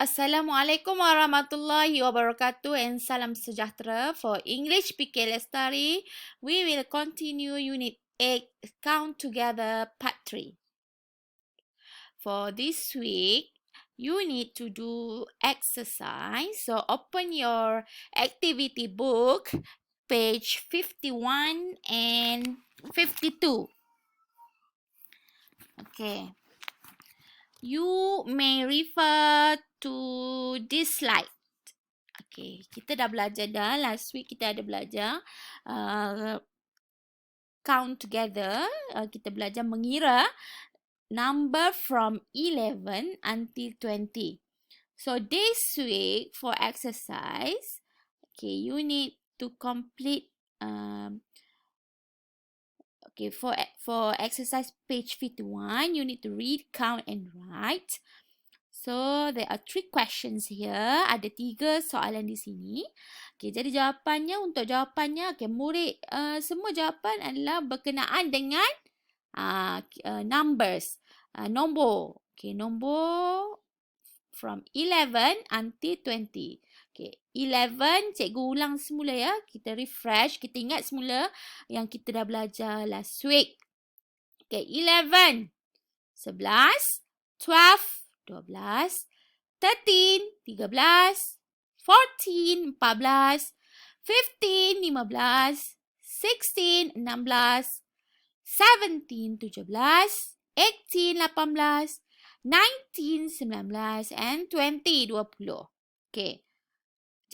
Assalamualaikum warahmatullahi wabarakatuh and salam sejahtera. For English PK LESTARI, we will continue Unit 8, Count Together, Part 3. For this week, you need to do exercise. So open your activity book, page 51 and 52. Okay. You may refer to this slide. Okay, kita dah belajar dah. Last week kita ada belajar count together. Kita belajar mengira number from 11 until 20. So this week for exercise, okay, you need to complete okay, for exercise page 51, you need to read, count and write. So, there are 3 questions here. Ada 3 soalan di sini. Okay, jadi untuk jawapannya, okay, murid semua jawapan adalah berkenaan dengan numbers. Nombor. Okay, nombor from 11 until 20. Okay, 11, cikgu ulang semula ya. Kita refresh, kita ingat semula yang kita dah belajar last week. Okay, 11, 11, 12, 12, 13, 13, 14, 14, 15, 15, 16, 16, 17, 17, 18, 18, 19, 19, and 20, 20. Okay.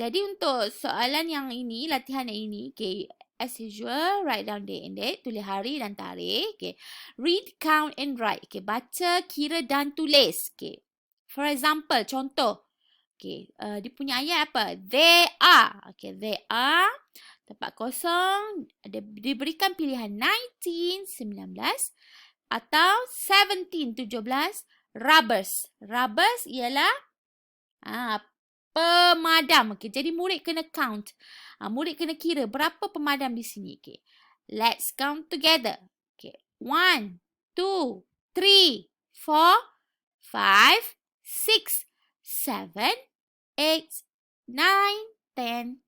Jadi untuk soalan yang ini, latihan yang ini, okay, as usual, write down day and date, tulis hari dan tarikh. Okay. Read, count and write. Okay. Baca, kira dan tulis. Okay. For example, contoh. Okay. Dia punya ayat apa? They are. Okay. They are. Tempat kosong. Diberikan pilihan 19, 19. Atau 17, 17. Rubbers. Rubbers ialah pemadam. Okay. Jadi murid kena count. Murid kena kira berapa pemadam di sini. Okay. Let's count together. Okay. 1, 2, 3, 4, 5, 6, 7, 8, 9, 10,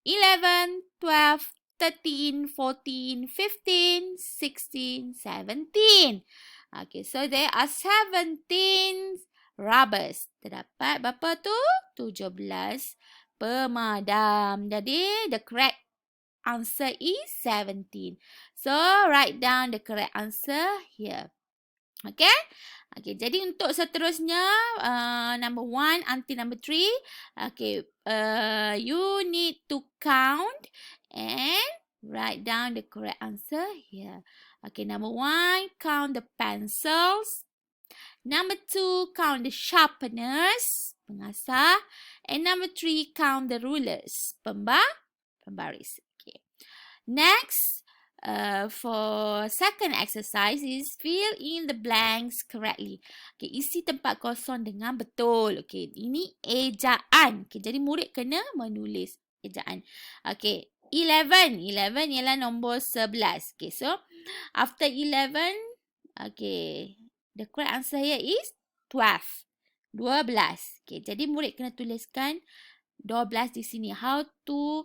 11, 12, 13, 14, 15, 16, 17. Okay. So there are 17 rubbers. Terdapat berapa tu? 17 pemadam. Jadi, the correct answer is 17. So, write down the correct answer here. Okay? Okay, jadi untuk seterusnya, number 1 until number 3, okay, you need to count and write down the correct answer here. Okay, number 1, count the pencils. Number 2, count the sharpeners, pengasah. And number 3, count the rulers, pembaris. Okay. Next, for second exercise is fill in the blanks correctly. Okay, isi tempat kosong dengan betul. Okay, ini ejaan. Okay, jadi murid kena menulis ejaan. Okay, 11. 11 ialah nombor 11. Okay, so after 11, okay, the correct answer here is 12. 12. Okay, jadi murid kena tuliskan 12 di sini. How to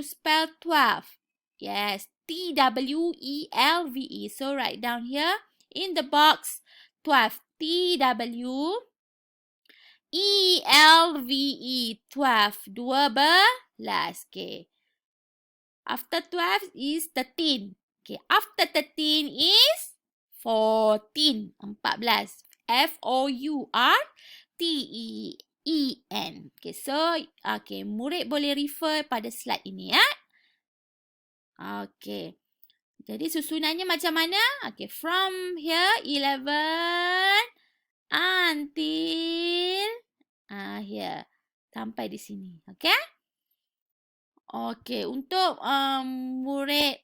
spell 12? Yes, T-W-E-L-V-E. So write down here in the box 12. T-W-E-L-V-E. 12. 12. Okay. After 12 is 13. Okay, after 13 is 14. 14. F-O-U-R-T-E-E-N. Okay, so, okay, murid boleh refer pada slide ini, ya. Okay. Jadi, susunannya macam mana? Okay, from here, 11 until here. Sampai di sini. Okay? Okay, untuk murid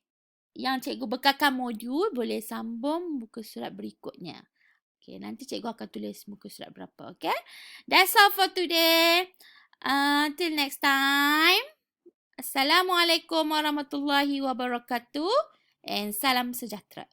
yang cikgu bekalkan modul, boleh sambung muka surat berikutnya. Okay, nanti cikgu akan tulis muka surat berapa. Okay? That's all for today. Till next time. Assalamualaikum warahmatullahi wabarakatuh. And salam sejahtera.